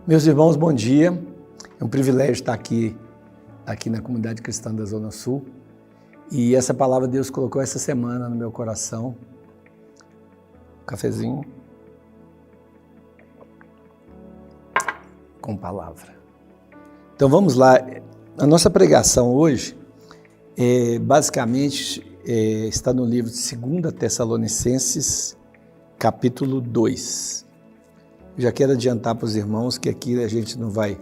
Meus irmãos, bom dia. É um privilégio estar aqui na comunidade cristã da Zona Sul. E essa palavra Deus colocou essa semana no meu coração. Cafezinho com palavra. Então vamos lá. A nossa pregação hoje, basicamente, está no livro de 2 Tessalonicenses, capítulo 2. Já quero adiantar para os irmãos que aqui a gente não vai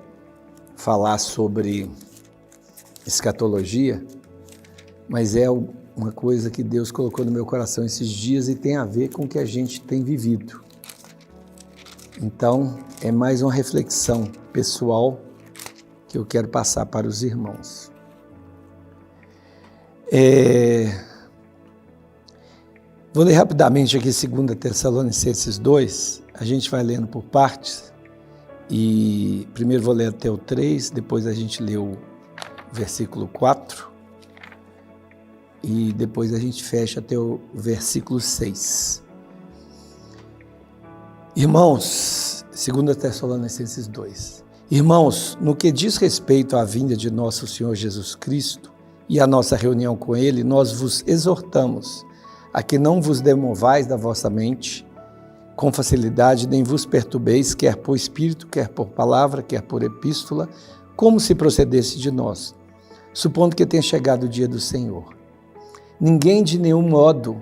falar sobre escatologia, mas é uma coisa que Deus colocou no meu coração esses dias e tem a ver com o que a gente tem vivido. Então, é mais uma reflexão pessoal que eu quero passar para os irmãos. Vou ler rapidamente aqui 2 Tessalonicenses 2, a gente vai lendo por partes, e primeiro vou ler até o 3, depois a gente lê o versículo 4, e depois a gente fecha até o versículo 6. Irmãos, 2 Tessalonicenses 2. Irmãos, no que diz respeito à vinda de nosso Senhor Jesus Cristo e à nossa reunião com Ele, nós vos exortamos a que não vos demovais da vossa mente com facilidade, nem vos perturbeis, quer por espírito, quer por palavra, quer por epístola, como se procedesse de nós, supondo que tenha chegado o dia do Senhor. Ninguém de nenhum modo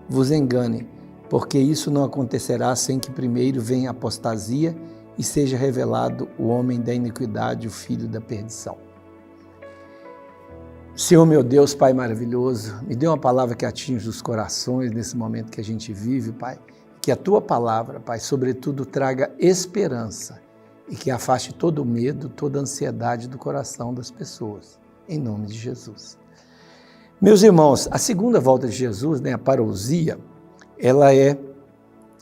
vos engane, porque isso não acontecerá sem que primeiro venha a apostasia e seja revelado o homem da iniquidade, o filho da perdição. Senhor meu Deus, Pai maravilhoso, me dê uma palavra que atinja os corações nesse momento que a gente vive, Pai. Que a Tua palavra, Pai, sobretudo traga esperança e que afaste todo o medo, toda a ansiedade do coração das pessoas, em nome de Jesus. Meus irmãos, a segunda volta de Jesus, a parousia, ela é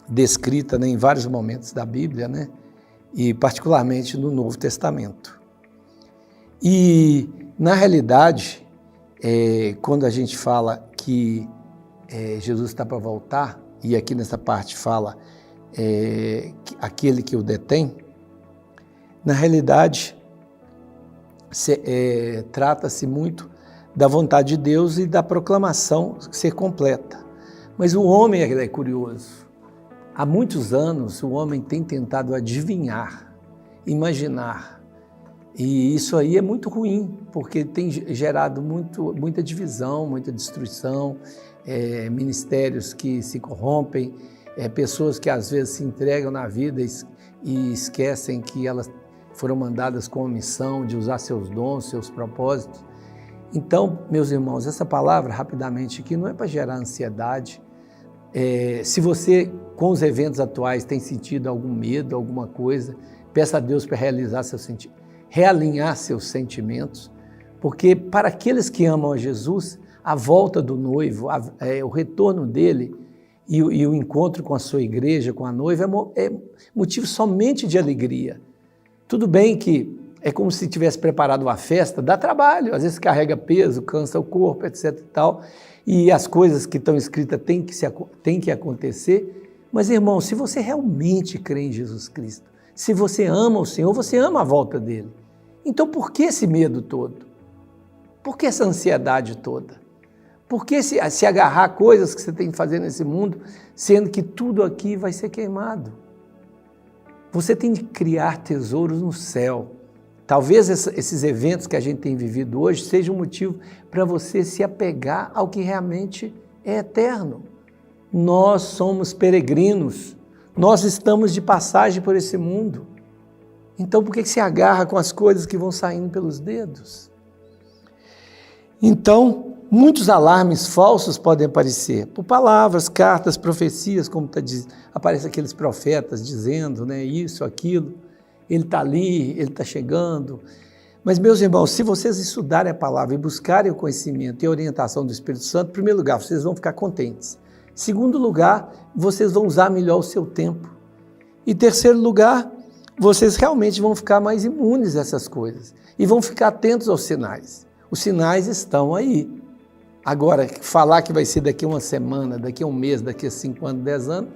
descrita em vários momentos da Bíblia, e particularmente no Novo Testamento. E, na realidade, quando a gente fala que Jesus está para voltar, e aqui nessa parte fala aquele que o detém, na realidade, trata-se muito da vontade de Deus e da proclamação ser completa. Mas o homem é curioso. Há muitos anos o homem tem tentado adivinhar, imaginar, e isso aí é muito ruim, porque tem gerado muita divisão, muita destruição, ministérios que se corrompem, pessoas que às vezes se entregam na vida e esquecem que elas foram mandadas com a missão de usar seus dons, seus propósitos. Então, meus irmãos, essa palavra, rapidamente aqui, não é para gerar ansiedade. Se você, com os eventos atuais, tem sentido algum medo, alguma coisa, peça a Deus para realinhar seus sentimentos, porque para aqueles que amam a Jesus, a volta do noivo, o retorno dele e o encontro com a sua igreja, com a noiva, é motivo somente de alegria. Tudo bem que é como se tivesse preparado uma festa, dá trabalho, às vezes carrega peso, cansa o corpo, etc. e tal, e as coisas que estão escritas têm que acontecer. Mas, irmão, se você realmente crê em Jesus Cristo, se você ama o Senhor, você ama a volta dele. Então, por que esse medo todo? Por que essa ansiedade toda? Por que se agarrar a coisas que você tem que fazer nesse mundo, sendo que tudo aqui vai ser queimado? Você tem de criar tesouros no céu. Talvez esses eventos que a gente tem vivido hoje sejam um motivo para você se apegar ao que realmente é eterno. Nós somos peregrinos, nós estamos de passagem por esse mundo. Então, por que se agarra com as coisas que vão saindo pelos dedos? Então, muitos alarmes falsos podem aparecer, por palavras, cartas, profecias, como aparecem aqueles profetas dizendo, isso, aquilo. Ele está ali, ele está chegando. Mas, meus irmãos, se vocês estudarem a palavra e buscarem o conhecimento e a orientação do Espírito Santo, em primeiro lugar, vocês vão ficar contentes. Em segundo lugar, vocês vão usar melhor o seu tempo. E em terceiro lugar, vocês realmente vão ficar mais imunes a essas coisas. E vão ficar atentos aos sinais. Os sinais estão aí. Agora, falar que vai ser daqui a uma semana, daqui a um mês, daqui a 5 anos, 10 anos,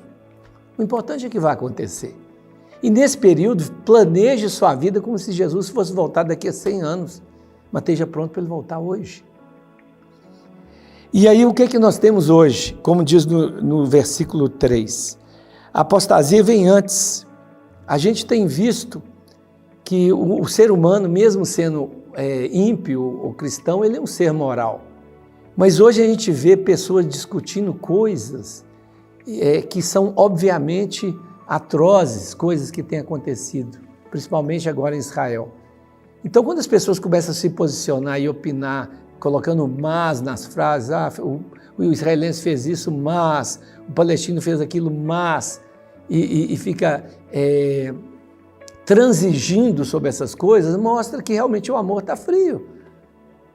o importante é que vai acontecer. E nesse período, planeje sua vida como se Jesus fosse voltar daqui a 100 anos, mas esteja pronto para ele voltar hoje. E aí o que nós temos hoje? Como diz no versículo 3, a apostasia vem antes. A gente tem visto que o ser humano, mesmo sendo ímpio ou cristão, ele é um ser moral. Mas hoje a gente vê pessoas discutindo coisas que são obviamente atrozes, coisas que têm acontecido, principalmente agora em Israel. Então, quando as pessoas começam a se posicionar e opinar, colocando mas nas frases, o israelense fez isso, mas, o palestino fez aquilo, mas, e fica transigindo sobre essas coisas, mostra que realmente o amor está frio.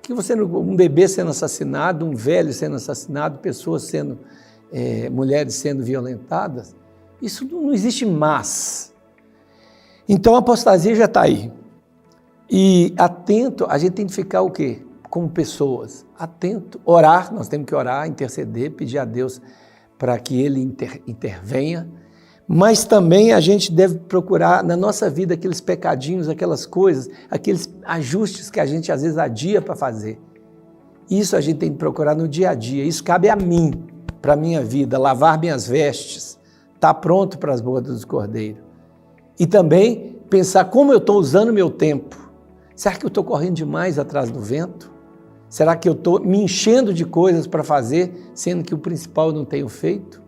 Que um bebê sendo assassinado, um velho sendo assassinado, pessoas mulheres sendo violentadas, isso não existe mais. Então a apostasia já está aí. E atento, a gente tem que ficar o quê? Como pessoas, atento, orar, nós temos que orar, interceder, pedir a Deus para que Ele intervenha, mas também a gente deve procurar na nossa vida aqueles pecadinhos, aquelas coisas, aqueles ajustes que a gente às vezes adia para fazer. Isso a gente tem que procurar no dia a dia, isso cabe a mim, para a minha vida, lavar minhas vestes, estar pronto para as bodas do Cordeiro. E também pensar como eu estou usando o meu tempo. Será que eu estou correndo demais atrás do vento? Será que eu estou me enchendo de coisas para fazer, sendo que o principal eu não tenho feito?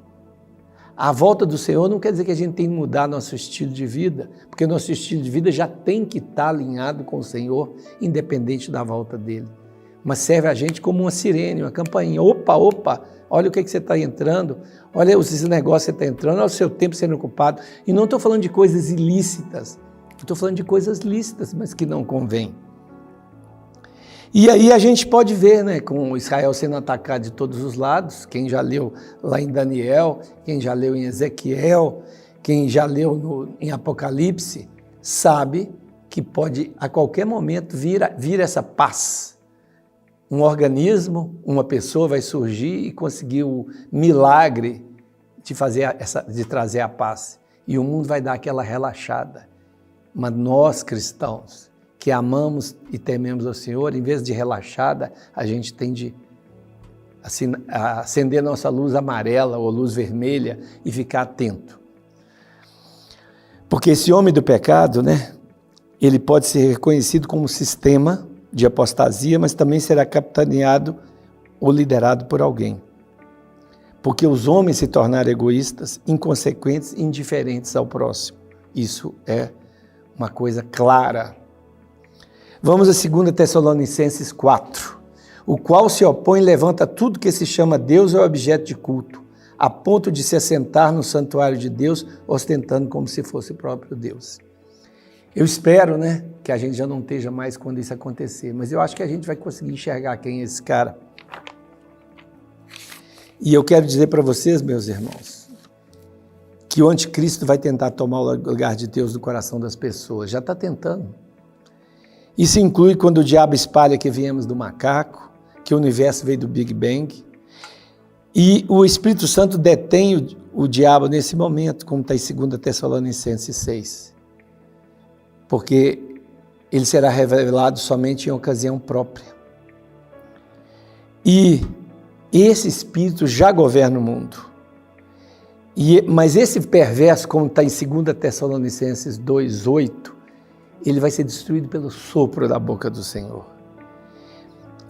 A volta do Senhor não quer dizer que a gente tem que mudar nosso estilo de vida, porque nosso estilo de vida já tem que estar alinhado com o Senhor, independente da volta dele. Mas serve a gente como uma sirene, uma campainha. Opa, opa, olha o que você está entrando, olha esses negócios que você está entrando, olha o seu tempo sendo ocupado. E não estou falando de coisas ilícitas, estou falando de coisas lícitas, mas que não convém. E aí a gente pode ver, né, com Israel sendo atacado de todos os lados, quem já leu lá em Daniel, quem já leu em Ezequiel, quem já leu em Apocalipse, sabe que pode a qualquer momento vir essa paz. Um organismo, uma pessoa vai surgir e conseguir o milagre de trazer a paz. E o mundo vai dar aquela relaxada. Mas nós, cristãos, que amamos e tememos ao Senhor, em vez de relaxada, a gente tem de acender nossa luz amarela ou luz vermelha e ficar atento. Porque esse homem do pecado, né, ele pode ser reconhecido como sistema de apostasia, mas também será capitaneado ou liderado por alguém. Porque os homens se tornaram egoístas, inconsequentes e indiferentes ao próximo. Isso é uma coisa clara. Vamos a 2 Tessalonicenses 4. O qual se opõe e levanta tudo que se chama Deus ou objeto de culto, a ponto de se assentar no santuário de Deus, ostentando como se fosse o próprio Deus. Eu espero, né, que a gente já não esteja mais quando isso acontecer, mas eu acho que a gente vai conseguir enxergar quem é esse cara. E eu quero dizer para vocês, meus irmãos, que o anticristo vai tentar tomar o lugar de Deus no coração das pessoas, já está tentando. Isso inclui quando o diabo espalha que viemos do macaco, que o universo veio do Big Bang, e o Espírito Santo detém o diabo nesse momento, como está em 2 Tessalonicenses 6. Porque ele será revelado somente em ocasião própria. E esse espírito já governa o mundo. Mas esse perverso, como está em 2 Tessalonicenses 2:8, ele vai ser destruído pelo sopro da boca do Senhor.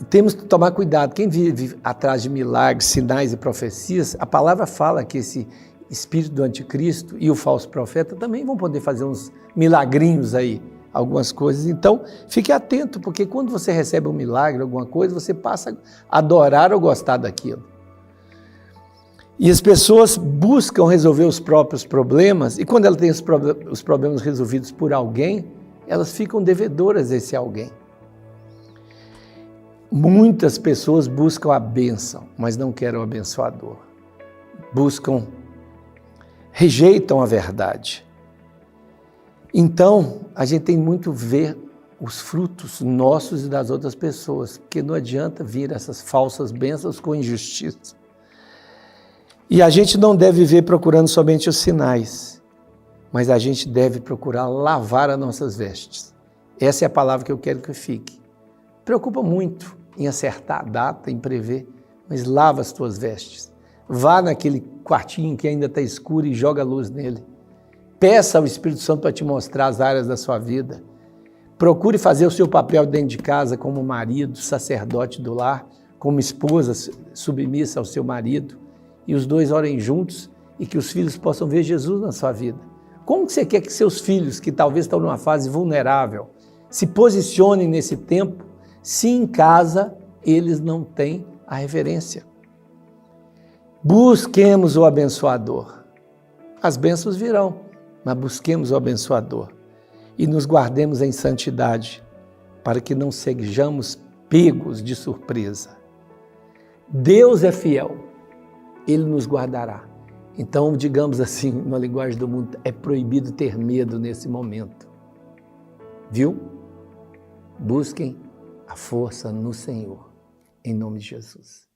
E temos que tomar cuidado. Quem vive atrás de milagres, sinais e profecias, a palavra fala que esse espírito do anticristo e o falso profeta também vão poder fazer uns milagrinhos aí, algumas coisas. Então, fique atento, porque quando você recebe um milagre, alguma coisa, você passa a adorar ou gostar daquilo. E as pessoas buscam resolver os próprios problemas, e quando elas têm os problemas resolvidos por alguém, elas ficam devedoras a esse alguém. Muitas pessoas buscam a bênção, mas não querem o abençoador. Rejeitam a verdade. Então, a gente tem muito ver os frutos nossos e das outras pessoas, porque não adianta vir essas falsas bênçãos com injustiça. E a gente não deve viver procurando somente os sinais, mas a gente deve procurar lavar as nossas vestes. Essa é a palavra que eu quero que fique. Preocupa muito em acertar a data, em prever, mas lava as tuas vestes. Vá naquele quartinho que ainda está escuro e joga luz nele. Peça ao Espírito Santo para te mostrar as áreas da sua vida. Procure fazer o seu papel dentro de casa como marido, sacerdote do lar, como esposa submissa ao seu marido, e os dois orem juntos e que os filhos possam ver Jesus na sua vida. Como que você quer que seus filhos, que talvez estão numa fase vulnerável, se posicionem nesse tempo, se em casa eles não têm a reverência? Busquemos o abençoador. As bênçãos virão, mas busquemos o abençoador e nos guardemos em santidade, para que não sejamos pegos de surpresa. Deus é fiel, Ele nos guardará. Então, digamos assim, na linguagem do mundo, é proibido ter medo nesse momento. Viu? Busquem a força no Senhor, em nome de Jesus.